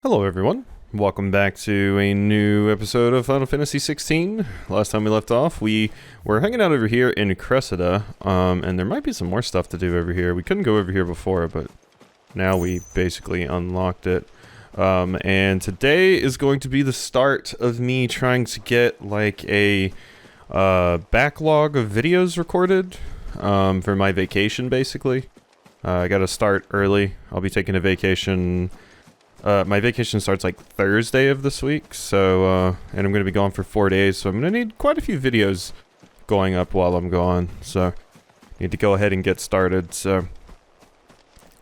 Hello everyone, welcome back to a new episode of Final Fantasy XVI. Last time we left off, we were hanging out over here in Cressida, and there might be some more stuff to do over here. We couldn't go over here before, but now we basically unlocked it. And today is going to be the start of me trying to get like a backlog of videos recorded for my vacation, basically. I gotta start early. I'll be taking a vacation. My vacation starts like Thursday of this week, so, and I'm going to be gone for 4 days, so I'm going to need quite a few videos going up while I'm gone, so need to go ahead and get started. So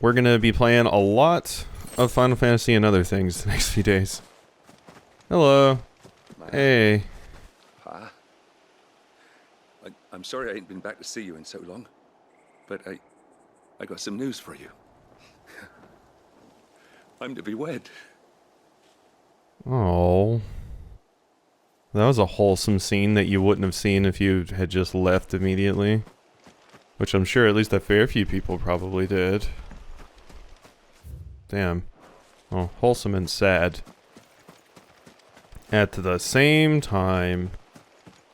we're going to be playing a lot of Final Fantasy and other things the next few days. Hello. Hey. Pa. I'm sorry I ain't been back to see you in so long, but I got some news for you. I'm to be wed. Oh. That was a wholesome scene that you wouldn't have seen if you had just left immediately. Which I'm sure at least a fair few people probably did. Damn. Oh, wholesome and sad. At the same time.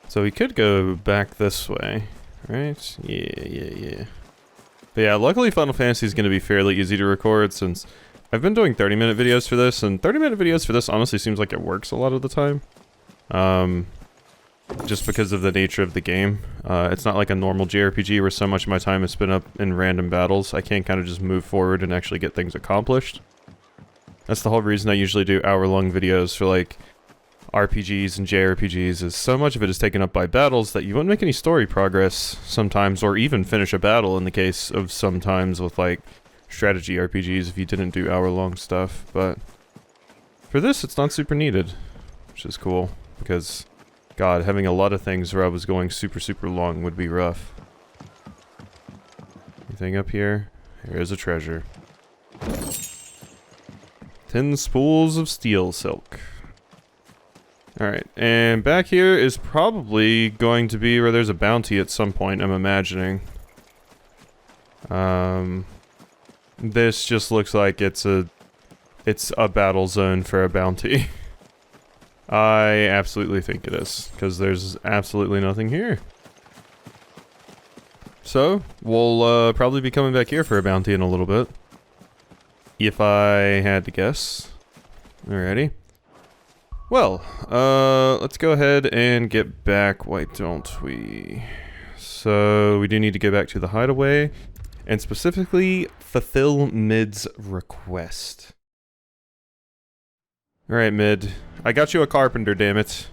So we could go back this way, right? Yeah. But yeah, luckily Final Fantasy is going to be fairly easy to record since I've been doing 30-minute videos for this, and 30-minute videos for this honestly seems like it works a lot of the time. Just because of the nature of the game. It's not like a normal JRPG where so much of my time is spent up in random battles. I can kind of just move forward and actually get things accomplished. That's the whole reason I usually do hour-long videos for like RPGs and JRPGs, is so much of it is taken up by battles that you wouldn't make any story progress sometimes, or even finish a battle in the case of sometimes with like strategy RPGs if you didn't do hour-long stuff. But for this, it's not super needed, which is cool, because god, having a lot of things where I was going super long would be rough. Anything up here? Here's a treasure. 10 spools of steel silk. Alright, and back here is probably going to be where there's a bounty at some point, I'm imagining. This just looks like it's a battle zone for a bounty. I absolutely think it is, because there's absolutely nothing here. So, we'll probably be coming back here for a bounty in a little bit. If I had to guess. Alrighty. Well, let's go ahead and get back. Why don't we? So, we do need to go back to the hideaway. And specifically, fulfill Mid's request. Alright, Mid. I got you a carpenter, dammit.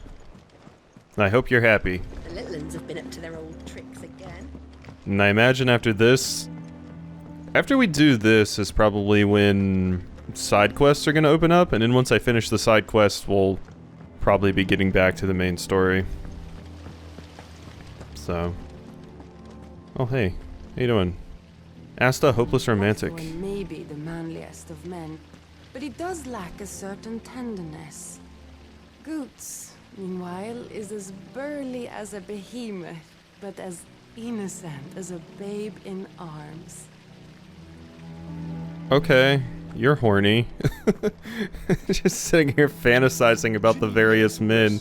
I hope you're happy. The little ones have been up to their old tricks again. And I imagine after this... After we do this is probably when side quests are going to open up, and then once I finish the side quest, we'll probably be getting back to the main story. So... Oh, hey. How you doing? Asta, hopeless romantic. One may be the manliest of men, but he does lack a certain tenderness. Goots, meanwhile, is as burly as a behemoth, but as innocent as a babe in arms. Okay, you're horny. Just sitting here fantasizing about the various men.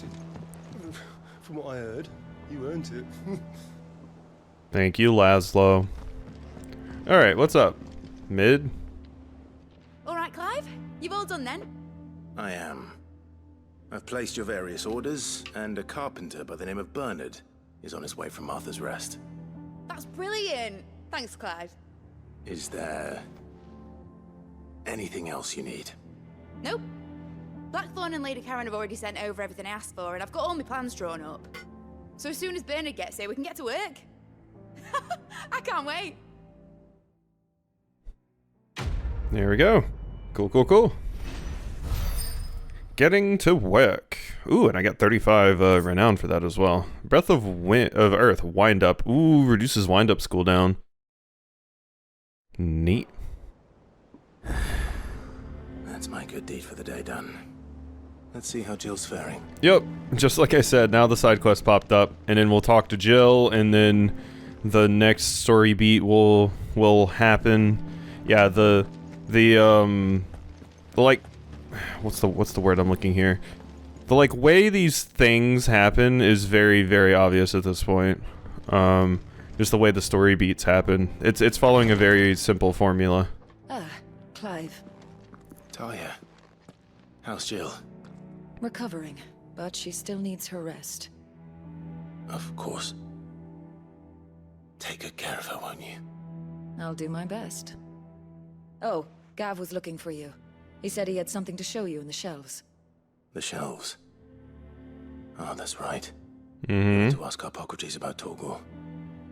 From what I heard, you earned it. Thank you, Laszlo. Alright, what's up? Mid? Alright, Clive? You've all done then? I am. I've placed your various orders, and a carpenter by the name of Bernard is on his way from Martha's Rest. That's brilliant! Thanks, Clive. Is there anything else you need? Nope. Blackthorn and Lady Karen have already sent over everything I asked for, and I've got all my plans drawn up. So as soon as Bernard gets here, we can get to work. I can't wait. There we go. Cool. Getting to work. Ooh, and I got 35 renown for that as well. Breath of Earth, wind up. Ooh, reduces wind up cooldown. Neat. That's my good deed for the day done. Let's see how Jill's faring. Yep, just like I said, now the side quest popped up, and then we'll talk to Jill, and then the next story beat will happen. Yeah, the like what's the word I'm looking here? The like way these things happen is very, very obvious at this point. Just the way the story beats happen. It's following a very simple formula. Ah, Clive. Talia, how's Jill? Recovering, but she still needs her rest. Of course. Take good care of her, won't you? I'll do my best. Oh, Gav was looking for you. He said he had something to show you in the shelves. The shelves. Oh, that's right. Mm-hmm. To ask Hippocrates about Torgor.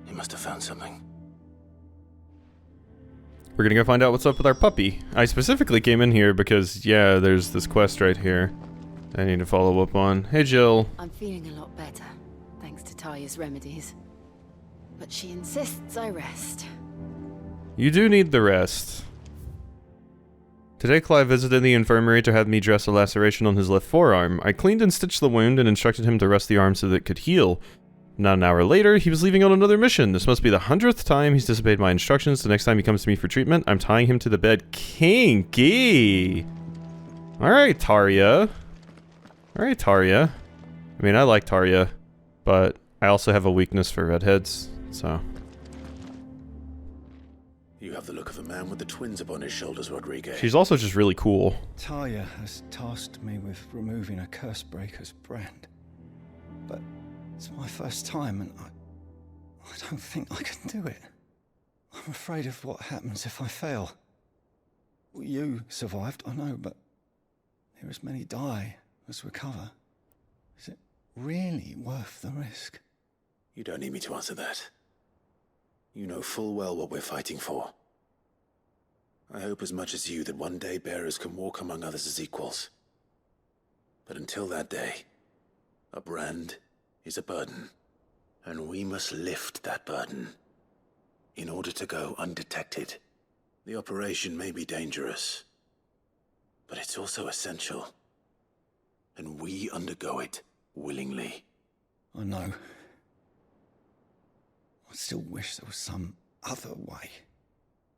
He must have found something. We're gonna go find out what's up with our puppy. I specifically came in here because, yeah, there's this quest right here I need to follow up on. Hey, Jill. I'm feeling a lot better, thanks to Talia's remedies. But she insists I rest. You do need the rest. Today, Clive visited the infirmary to have me dress a laceration on his left forearm. I cleaned and stitched the wound and instructed him to rest the arm so that it could heal. Not an hour later, he was leaving on another mission. This must be the 100th time he's disobeyed my instructions. The next time he comes to me for treatment, I'm tying him to the bed. Kinky! Alright, Tarja. Alright, Tarja. I mean, I like Tarja, but I also have a weakness for redheads, so... You have the look of a man with the twins upon his shoulders, Rodriguez. She's also just really cool. Talia has tasked me with removing a Cursebreaker's brand. But it's my first time and I don't think I can do it. I'm afraid of what happens if I fail. You survived, I know, but there as many die as recover. Is it really worth the risk? You don't need me to answer that. You know full well what we're fighting for. I hope as much as you that one day bearers can walk among others as equals. But until that day, a brand is a burden, and we must lift that burden in order to go undetected. The operation may be dangerous, but it's also essential, and we undergo it willingly. I know. I still wish there was some other way.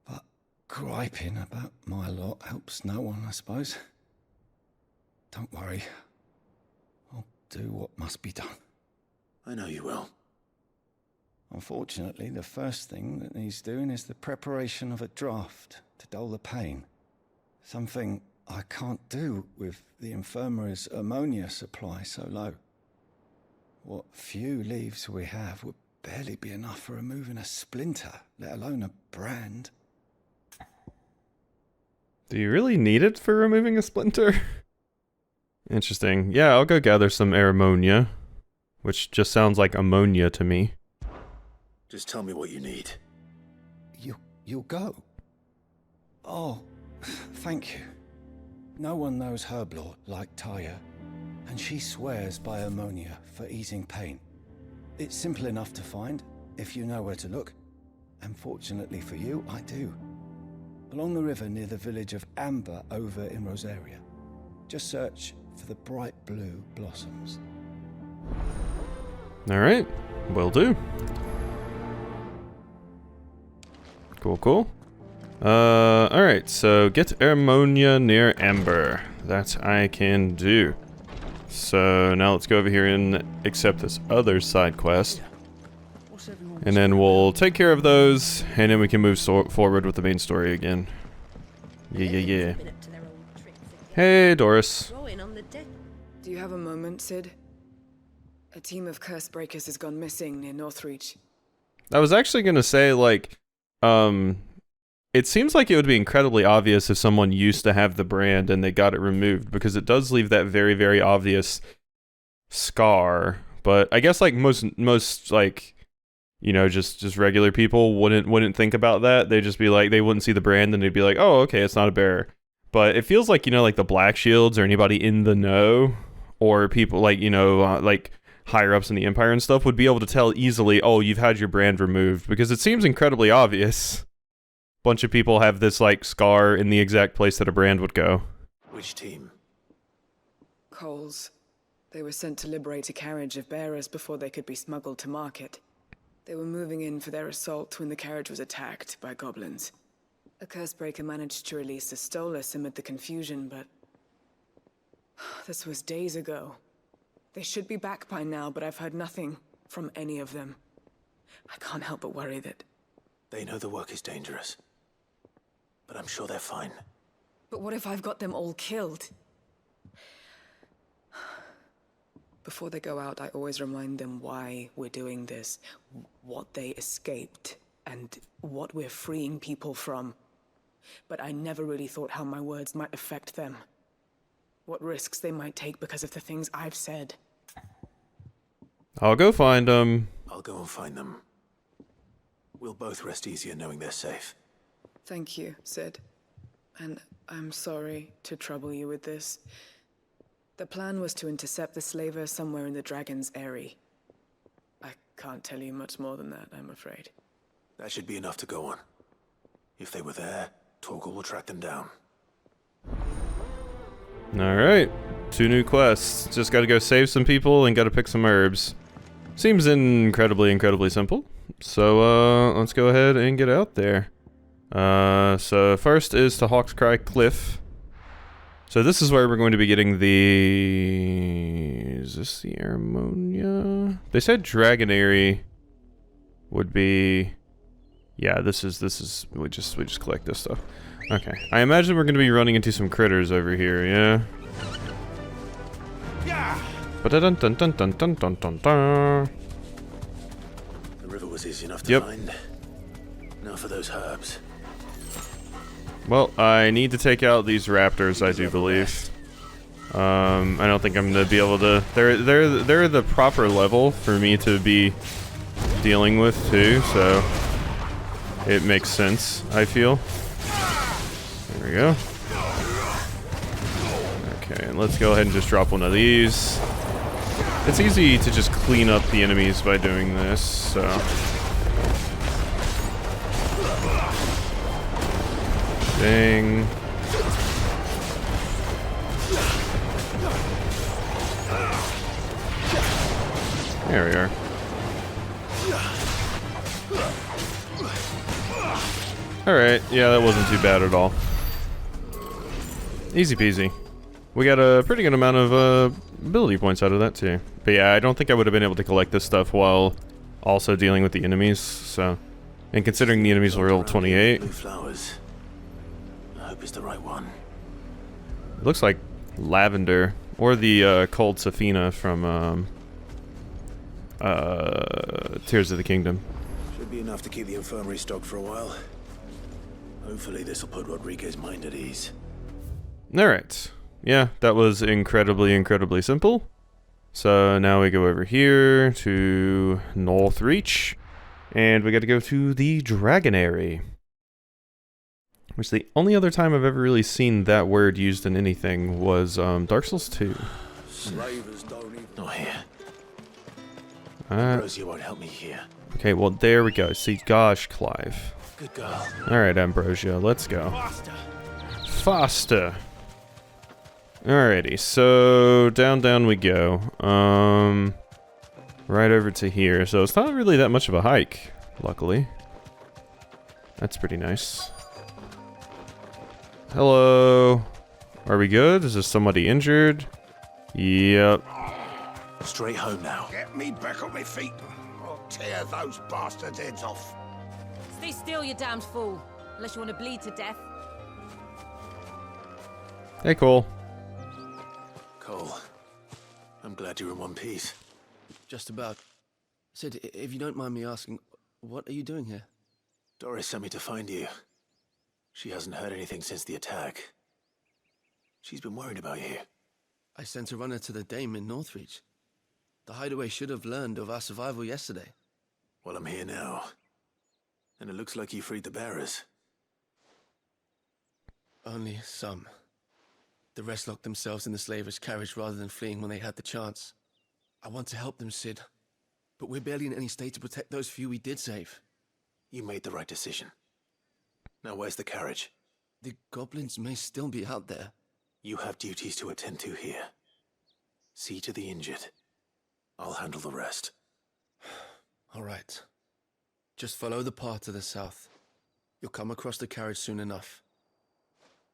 But griping about my lot helps no one, I suppose. Don't worry. I'll do what must be done. I know you will. Unfortunately, the first thing that needs doing is the preparation of a draft to dull the pain. Something I can't do with the infirmary's ammonia supply so low. What few leaves we have would barely be enough for removing a splinter, let alone a brand. Do you really need it for removing a splinter? Interesting. Yeah, I'll go gather some Erronea, which just sounds like ammonia to me. Just tell me what you need. You'll go? Oh, thank you. No one knows herb lore like Talia, and she swears by ammonia for easing pain. It's simple enough to find, if you know where to look. And fortunately for you, I do. Along the river near the village of Amber over in Rosaria. Just search for the bright blue blossoms. Alright, will do. Cool, cool. Alright, so get ammonia near Amber. That I can do. So now let's go over here and accept this other side quest. And then we'll take care of those, and then we can move forward with the main story again. Yeah. Hey, Doris. Do you have a moment, Sid? A team of Cursebreakers has gone missing near Northreach. I was actually gonna say, like, it seems like it would be incredibly obvious if someone used to have the brand and they got it removed, because it does leave that very, very obvious scar. But I guess, like, most like, you know, just regular people wouldn't think about that. They'd just be like, they wouldn't see the brand and they'd be like, oh, okay, it's not a bearer. But it feels like, you know, like the Black Shields or anybody in the know, or people like, you know, like higher ups in the Empire and stuff would be able to tell easily, oh, you've had your brand removed, because it seems incredibly obvious. Bunch of people have this, like, scar in the exact place that a brand would go. Which team? Coles. They were sent to liberate a carriage of bearers before they could be smuggled to market. They were moving in for their assault when the carriage was attacked by goblins. A Cursebreaker managed to release a Stolas amid the confusion, but This was days ago. They should be back by now, but I've heard nothing from any of them. I can't help but worry that... They know the work is dangerous. But I'm sure they're fine. But what if I've got them all killed? Before they go out, I always remind them why we're doing this, what they escaped, and what we're freeing people from. But I never really thought how my words might affect them. What risks they might take because of the things I've said. I'll go find them. I'll go and find them. We'll both rest easier knowing they're safe. Thank you, Sid. And I'm sorry to trouble you with this. The plan was to intercept the slaver somewhere in the Dragon's Eyrie. I can't tell you much more than that, I'm afraid. That should be enough to go on. If they were there, Torgal will track them down. Alright. 2 new quests. Just gotta go save some people and gotta pick some herbs. Seems incredibly simple. So, let's go ahead and get out there. So first is to Hawkscry Cliff. So this is where we're going to be getting the... Is this the Erronea? They said Dragon Eyrie would be... Yeah, this is we just collect this stuff. Okay. I imagine we're gonna be running into some critters over here, yeah? Ba-da-dun dun dun dun dun dun dun dun. The river was easy enough to find. Now for those herbs. Well, I need to take out these raptors, I do believe. I don't think I'm gonna be able to... They're the proper level for me to be dealing with too, so it makes sense, I feel. There we go. Okay, let's go ahead and just drop one of these. It's easy to just clean up the enemies by doing this, so... Dang. There we are. Alright, yeah, that wasn't too bad at all. Easy peasy. We got a pretty good amount of ability points out of that too. But yeah, I don't think I would have been able to collect this stuff while also dealing with the enemies, so... And considering the enemies were level 28... Blue flowers. I hope it's the right one. It looks like lavender, or the cold Safina from Tears of the Kingdom. Should be enough to keep the infirmary stocked for a while. Hopefully this will put Rodriguez's mind at ease. Alright. Yeah, that was incredibly simple. So now we go over here to Northreach, and we got to go to the Dragon Eyrie. Which the only other time I've ever really seen that word used in anything was Dark Souls 2. Slavers don't even... Not here. Uh, Rosie won't help me here. Okay, well there we go. See, gosh, Clive. Good girl. Alright, Ambrosia, let's go. Faster. Alrighty, so down we go. Right over to here. So it's not really that much of a hike, luckily. That's pretty nice. Hello. Are we good? Is there somebody injured? Yep. Straight home now. Get me back on my feet. I'll tear those bastards' heads off. Stay still, you damned fool. Unless you want to bleed to death. Hey, Cole. Cole, I'm glad you're in one piece. Just about. Sid, if you don't mind me asking, what are you doing here? Doris sent me to find you. She hasn't heard anything since the attack. She's been worried about you. I sent a runner to the Dame in Northreach. The hideaway should have learned of our survival yesterday. Well, I'm here now. And it looks like you freed the bearers. Only some. The rest locked themselves in the slaver's carriage rather than fleeing when they had the chance. I want to help them, Sid. But we're barely in any state to protect those few we did save. You made the right decision. Now where's the carriage? The goblins may still be out there. You have duties to attend to here. See to the injured. I'll handle the rest. All right. Just follow the path to the south. You'll come across the carriage soon enough.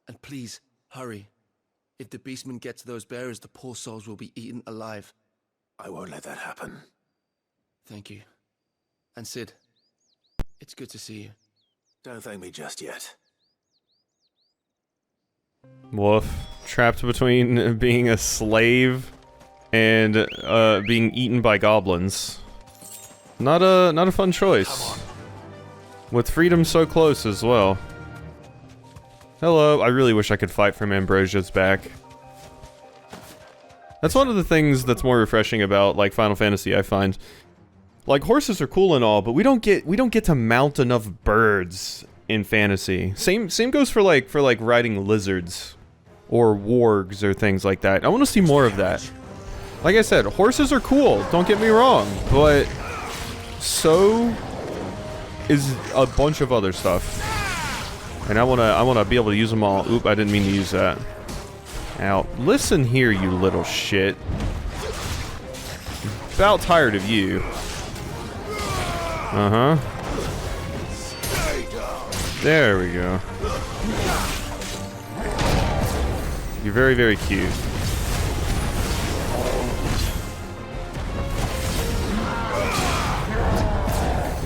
And please, hurry. If the beastmen get to those bearers, the poor souls will be eaten alive. I won't let that happen. Thank you. And Sid, it's good to see you. Don't thank me just yet. Woof. Trapped between being a slave and being eaten by goblins. Not a fun choice. With freedom so close as well. Hello, I really wish I could fight from Ambrosia's back. That's one of the things that's more refreshing about like Final Fantasy, I find. Like horses are cool and all, but we don't get to mount enough birds in fantasy. Same goes for like riding lizards or wargs or things like that. I want to see more of that. Like I said, horses are cool, don't get me wrong, but so is a bunch of other stuff. And I wanna be able to use them all. Oop, I didn't mean to use that. Now, listen here, you little shit. About tired of you. Uh-huh. There we go. You're very, very cute.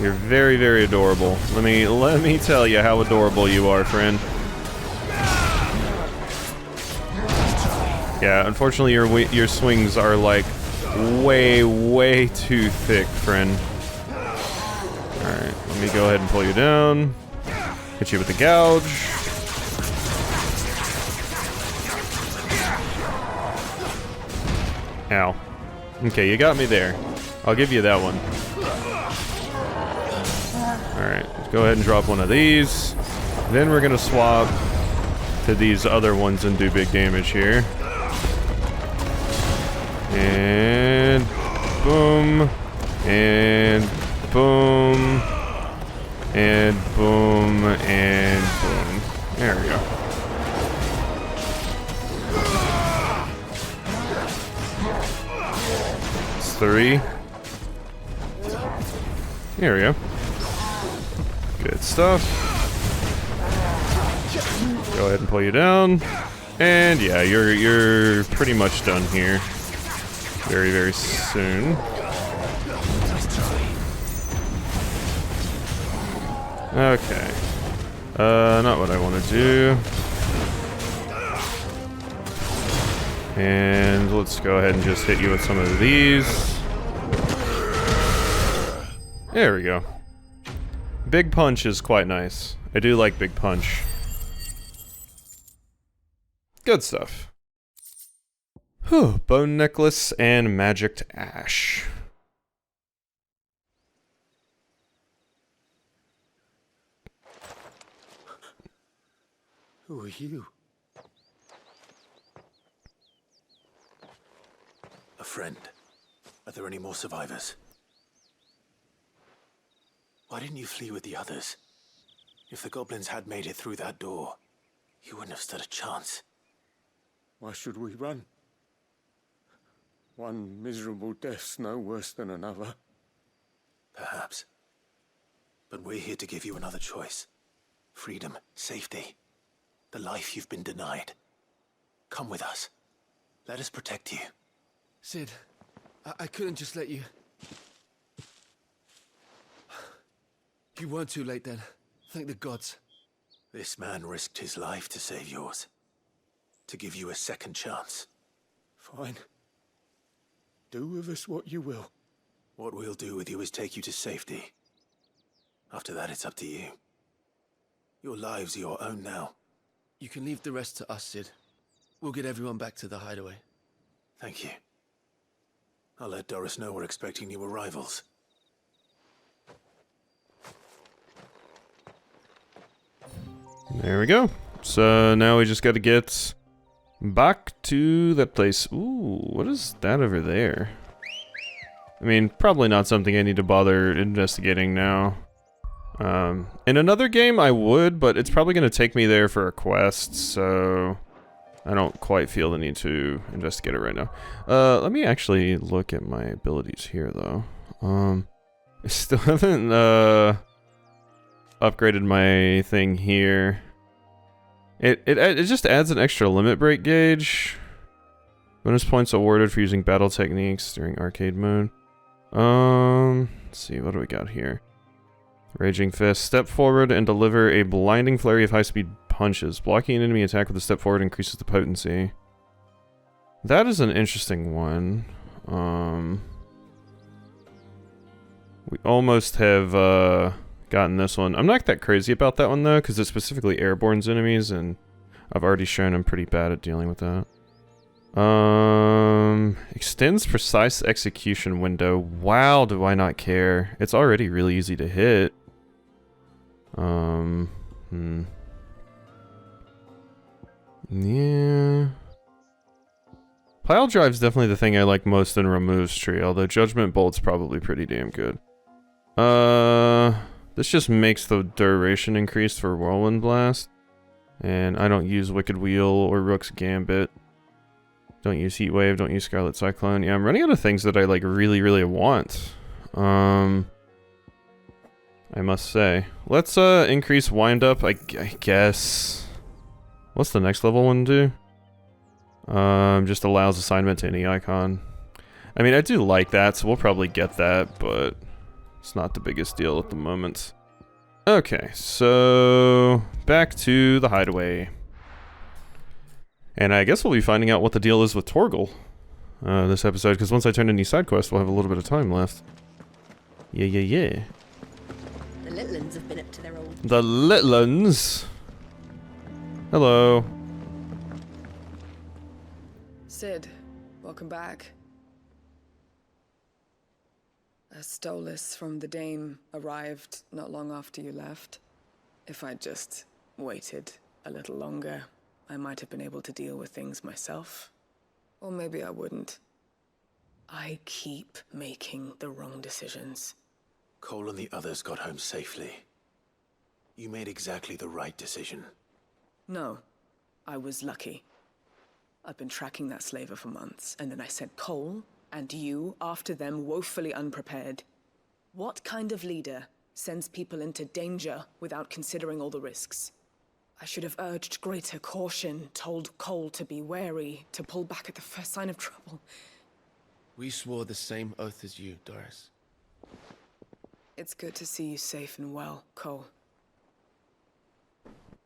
You're very, very adorable. Let me tell you how adorable you are, friend. Yeah, unfortunately your swings are like way too thick, friend. Alright, let me go ahead and pull you down. Hit you with the gouge. Ow. Okay, you got me there. I'll give you that one. Alright, let's go ahead and drop one of these. Then we're gonna swap to these other ones and do big damage here. And boom. And boom. And boom. And boom. There we go. It's 3. There we go. Good stuff. Go ahead and pull you down. And yeah, you're pretty much done here. Very, very soon. Okay. Not what I want to do. And let's go ahead and just hit you with some of these. There we go. Big punch is quite nice. I do like big punch. Good stuff. Whew, bone necklace and magicked ash. Who are you? A friend. Are there any more survivors? Why didn't you flee with the others? If the goblins had made it through that door, you wouldn't have stood a chance. Why should we run? One miserable death's no worse than another. Perhaps. But we're here to give you another choice. Freedom, safety, the life you've been denied. Come with us. Let us protect you. Sid, I couldn't just let you... You weren't too late then. Thank the gods. This man risked his life to save yours. To give you a second chance. Fine. Do with us what you will. What we'll do with you is take you to safety. After that, it's up to you. Your lives are your own now. You can leave the rest to us, Sid. We'll get everyone back to the hideaway. Thank you. I'll let Doris know we're expecting new arrivals. There we go. So now we just got to get back to that place. Ooh, what is that over there? I mean, probably not something I need to bother investigating now. In another game I would, but it's probably going to take me there for a quest, so I don't quite feel the need to investigate it right now. Let me actually look at my abilities here, though. I still haven't, upgraded my thing here. It just adds an extra limit break gauge. Bonus points awarded for using battle techniques during arcade mode. Let's see, what do we got here? Raging Fist. Step forward and deliver a blinding flurry of high-speed punches. Blocking an enemy attack with a step forward increases the potency. That is an interesting one. We almost have gotten this one. I'm not that crazy about that one though, because it's specifically airborne enemies, and I've already shown I'm pretty bad at dealing with that. Extends precise execution window. Wow, do I not care. It's already really easy to hit. Yeah. Pile drive's definitely the thing I like most in Remove's tree, although Judgment Bolt's probably pretty damn good. This just makes the duration increase for Whirlwind Blast. And I don't use Wicked Wheel or Rook's Gambit. Don't use Heat Wave, don't use Scarlet Cyclone. Yeah, I'm running out of things that I like really, really want. I must say. Let's increase Wind Up, I guess. What's the next level one do? Just allows assignment to any icon. I mean, I do like that, so we'll probably get that, but it's not the biggest deal at the moment. Okay, so back to the hideaway. And I guess we'll be finding out what the deal is with Torgal this episode, because once I turn in these side quests, we'll have a little bit of time left. Yeah. The little uns have been up to their old... The little uns? Hello. Sid, welcome back. A Stolas from the Dame arrived not long after you left. If I'd just waited a little longer, I might have been able to deal with things myself. Or maybe I wouldn't. I keep making the wrong decisions. Cole and the others got home safely. You made exactly the right decision. No, I was lucky. I've been tracking that slaver for months, and then I sent Cole and you after them woefully unprepared. What kind of leader sends people into danger without considering all the risks? I should have urged greater caution, told Cole to be wary, to pull back at the first sign of trouble. We swore the same oath as you, Doris. It's good to see you safe and well, Cole.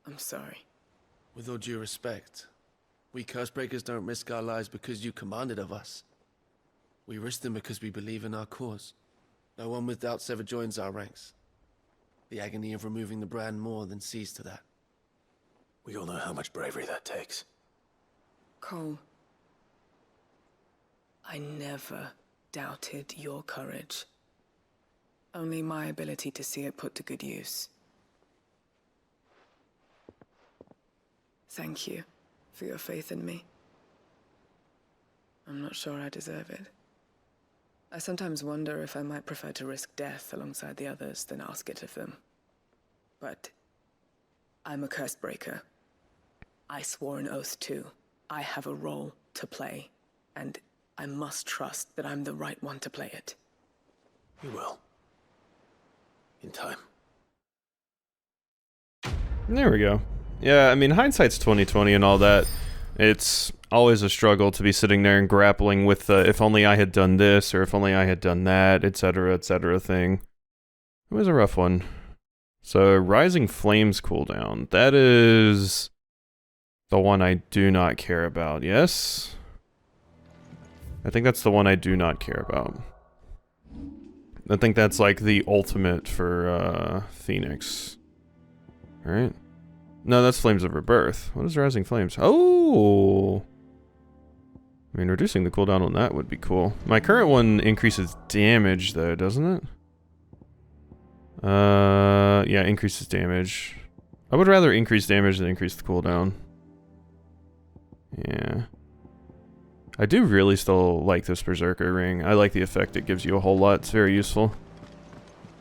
I'm sorry. With all due respect, we Cursebreakers don't risk our lives because you commanded of us. We risk them because we believe in our cause. No one with doubts ever joins our ranks. The agony of removing the brand more than sees to that. We all know how much bravery that takes. Cole, I never doubted your courage. Only my ability to see it put to good use. Thank you for your faith in me. I'm not sure I deserve it. I sometimes wonder if I might prefer to risk death alongside the others than ask it of them. But I'm a Cursebreaker. I swore an oath too. I have a role to play, and I must trust that I'm the right one to play it. You will. In time. There we go. Yeah, I mean, hindsight's 20/20 and all that. It's always a struggle to be sitting there and grappling with the if only I had done this or if only I had done that, etc., thing. It was a rough one. So, Rising Flames cooldown. That is the one I do not care about, yes? I think that's the one I do not care about. I think that's like the ultimate for Phoenix. Alright. No, that's Flames of Rebirth. What is Rising Flames? Oh! I mean, reducing the cooldown on that would be cool. My current one increases damage, though, doesn't it? Yeah, increases damage. I would rather increase damage than increase the cooldown. Yeah. I do really still like this Berserker ring. I like the effect it gives you a whole lot. It's very useful.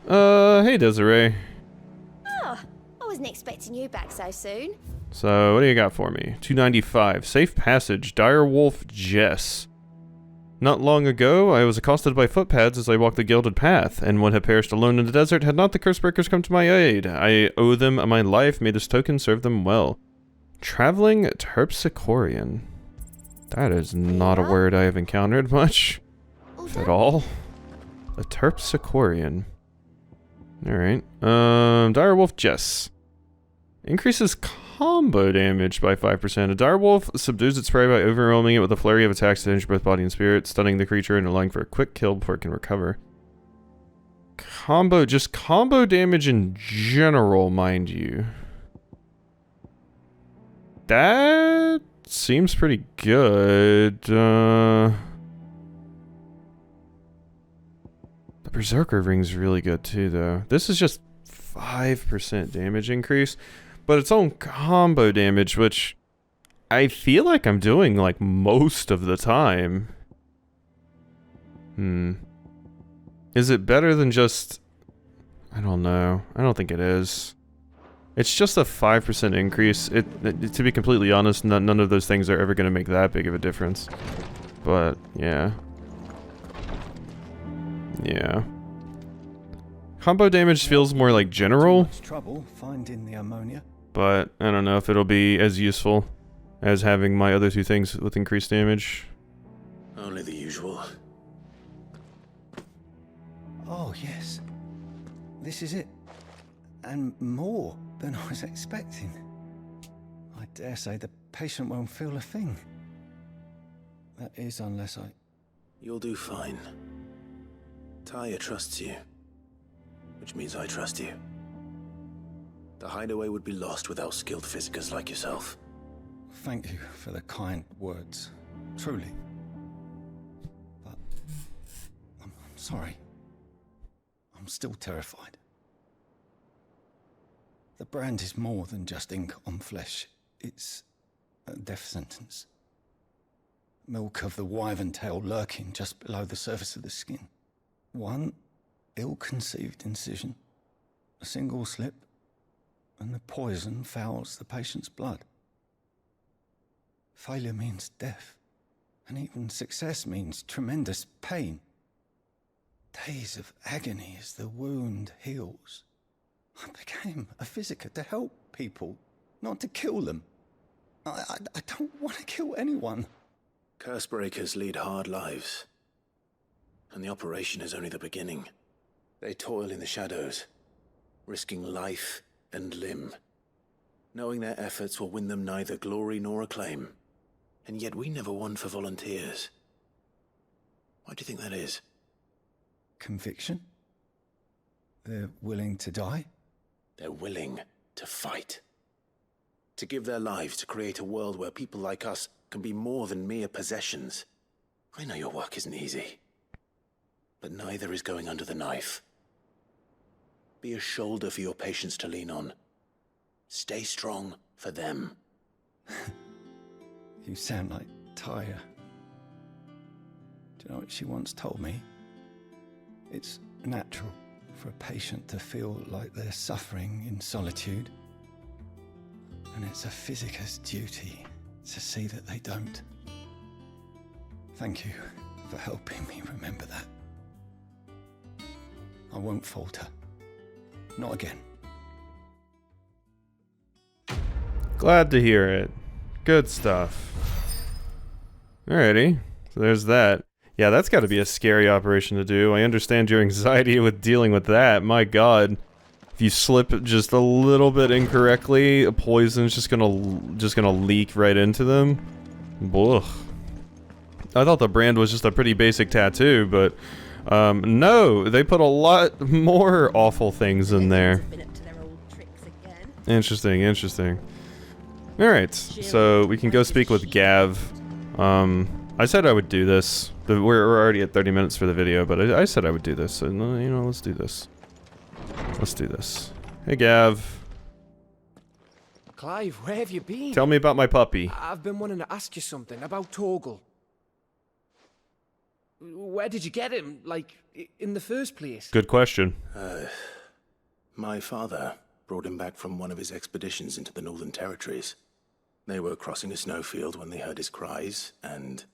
Hey Desiree. Oh, I wasn't expecting you back so soon. So, what do you got for me? 295. Safe Passage. Direwolf Jess. Not long ago, I was accosted by footpads as I walked the Gilded Path, and would have perished alone in the desert had not the Cursebreakers come to my aid. I owe them my life. May this token serve them well. Traveling terpsichorean. That is not a word I have encountered much, if at all. A terpsichorean. Alright. Direwolf Jess. Increases combo damage by 5%. A direwolf subdues its prey by overwhelming it with a flurry of attacks to injure both body and spirit, stunning the creature and allowing for a quick kill before it can recover. Just combo damage in general, mind you. That seems pretty good. The Berserker Ring's really good too, though. This is just 5% damage increase, but its own combo damage, which I feel like I'm doing like most of the time. Is it better than just... I don't know. I don't think it is. It's just a 5% increase. To be completely honest, none of those things are ever going to make that big of a difference. But, yeah. Yeah. Combo damage feels more like general. Trouble finding the ammonia. But I don't know if it'll be as useful as having my other two things with increased damage. Only the usual. Oh, yes. This is it. And more than I was expecting. I dare say the patient won't feel a thing. That is, unless I... You'll do fine. Taya trusts you. Which means I trust you. The hideaway would be lost without skilled physicers like yourself. Thank you for the kind words. Truly. But... I'm sorry. I'm still terrified. The brand is more than just ink on flesh. It's a death sentence. Milk of the wyvern tail lurking just below the surface of the skin. One ill-conceived incision, a single slip, and the poison fouls the patient's blood. Failure means death, and even success means tremendous pain. Days of agony as the wound heals. I became a physiker to help people, not to kill them. I don't want to kill anyone. Cursebreakers lead hard lives. And the operation is only the beginning. They toil in the shadows, risking life and limb, knowing their efforts will win them neither glory nor acclaim. And yet we never won for volunteers. Why do you think that is? Conviction? They're willing to die? They're willing to fight. To give their lives to create a world where people like us can be more than mere possessions. I know your work isn't easy. But neither is going under the knife. Be a shoulder for your patients to lean on. Stay strong for them. You sound like Taya. Do you know what she once told me? It's natural for a patient to feel like they're suffering in solitude. And it's a physiker's duty to see that they don't. Thank you for helping me remember that. I won't falter. Not again. Glad to hear it. Good stuff. Alrighty, so there's that. Yeah, that's got to be a scary operation to do. I understand your anxiety with dealing with that. My god. If you slip just a little bit incorrectly, a poison's just gonna leak right into them. Ugh. I thought the brand was just a pretty basic tattoo, but no, they put a lot more awful things in there. Interesting, interesting. Alright, so we can go speak with Gav. I said I would do this. We're already at 30 minutes for the video, but I said I would do this, and you know, let's do this. Let's do this. Hey, Gav. Clive, where have you been? Tell me about my puppy. I've been wanting to ask you something about Torgal. Where did you get him, like, in the first place? Good question. My father brought him back from one of his expeditions into the Northern Territories. They were crossing a snowfield when they heard his cries, and,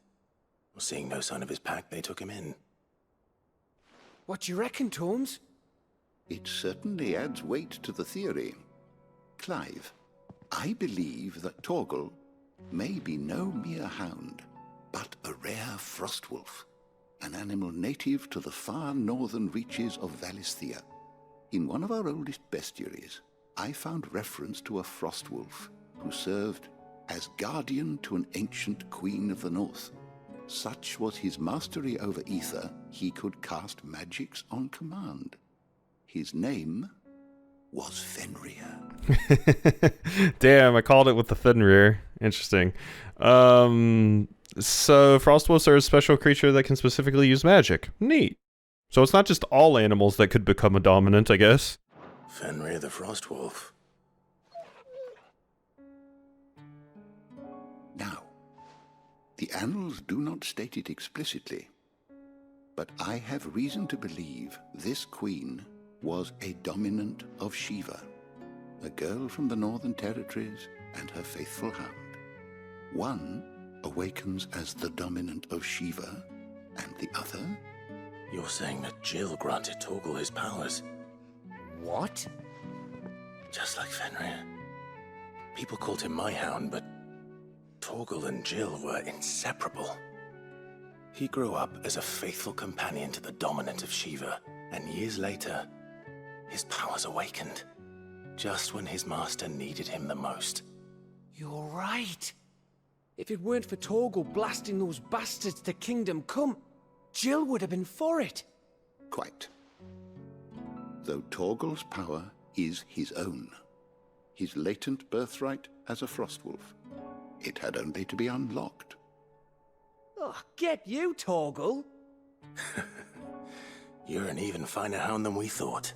seeing no sign of his pack, they took him in. What do you reckon, Torms? It certainly adds weight to the theory. Clive, I believe that Torgal may be no mere hound, but a rare frostwolf, an animal native to the far northern reaches of Valisthea. In one of our oldest bestiaries, I found reference to a frostwolf who served as guardian to an ancient queen of the north. Such was his mastery over ether, he could cast magics on command. His name was Fenrir. Damn, I called it with the Fenrir. Interesting. So frostwolves are a special creature that can specifically use magic. Neat. So it's not just all animals that could become a dominant, I guess. Fenrir the Frostwolf. Now, the annals do not state it explicitly, but I have reason to believe this queen was a dominant of Shiva, a girl from the Northern Territories and her faithful hound. One awakens as the dominant of Shiva, and the other... You're saying that Jill granted Torgal his powers? What? Just like Fenrir. People called him my hound, but Torgal and Jill were inseparable. He grew up as a faithful companion to the dominant of Shiva, and years later, his powers awakened, just when his master needed him the most. You're right. If it weren't for Torgal blasting those bastards to Kingdom Come, Jill would have been for it. Quite. Though Torgal's power is his own, his latent birthright as a frostwolf, it had only to be unlocked. Oh, get you, Torgal. You're an even finer hound than we thought.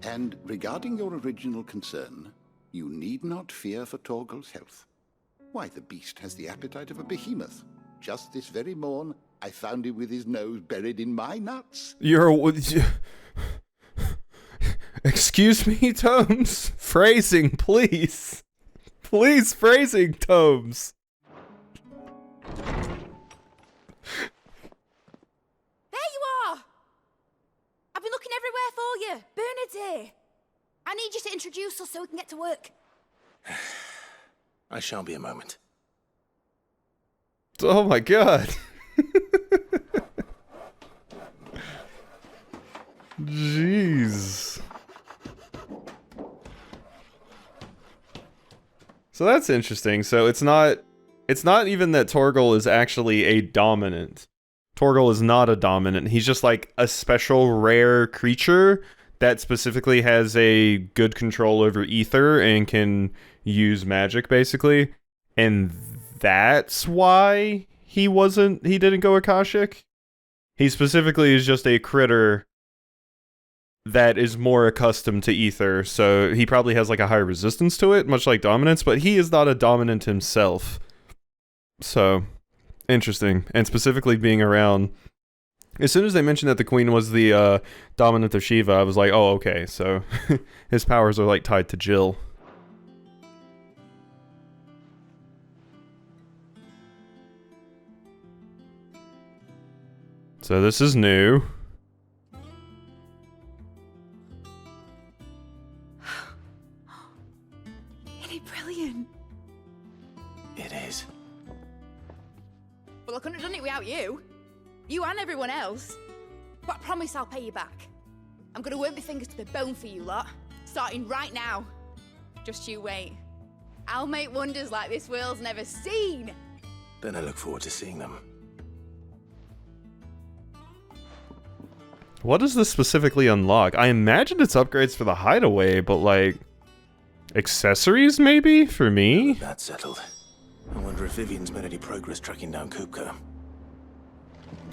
And regarding your original concern, you need not fear for Torgal's health. Why, the beast has the appetite of a behemoth. Just this very morn, I found him with his nose buried in my nuts. Excuse me, Tomes? Phrasing, please. Please, phrasing, Tomes. There you are! I've been looking everywhere for you. Bernard's here. I need you to introduce us so we can get to work. I shall be a moment. Oh my god. Jeez. So that's interesting. So it's not even that Torgal is actually a dominant. Torgal is not a dominant. He's just like a special rare creature that specifically has a good control over ether and can use magic basically. And that's why he didn't go Akashic. He specifically is just a critter that is more accustomed to ether, so he probably has like a high resistance to it, much like dominance, but he is not a dominant himself. So, interesting. And specifically being around, as soon as they mentioned that the queen was the dominant of Shiva, I was like, oh, okay, so his powers are like tied to Jill. So this is new. Isn't it brilliant? It is. Well, I couldn't have done it without you. You and everyone else. But I promise I'll pay you back. I'm gonna work my fingers to the bone for you lot. Starting right now. Just you wait. I'll make wonders like this world's never seen. Then I look forward to seeing them. What does this specifically unlock? I imagine it's upgrades for the hideaway, but like... accessories, maybe? For me? That's settled. I wonder if Vivian's made any progress tracking down Kupka.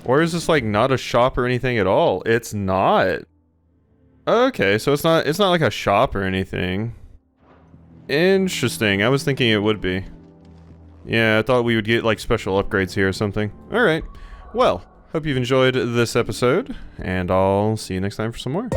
Or is this like not a shop or anything at all? It's not. Okay, so it's not like a shop or anything. Interesting. I was thinking it would be. Yeah, I thought we would get like special upgrades here or something. Alright. Well, hope you've enjoyed this episode, and I'll see you next time for some more.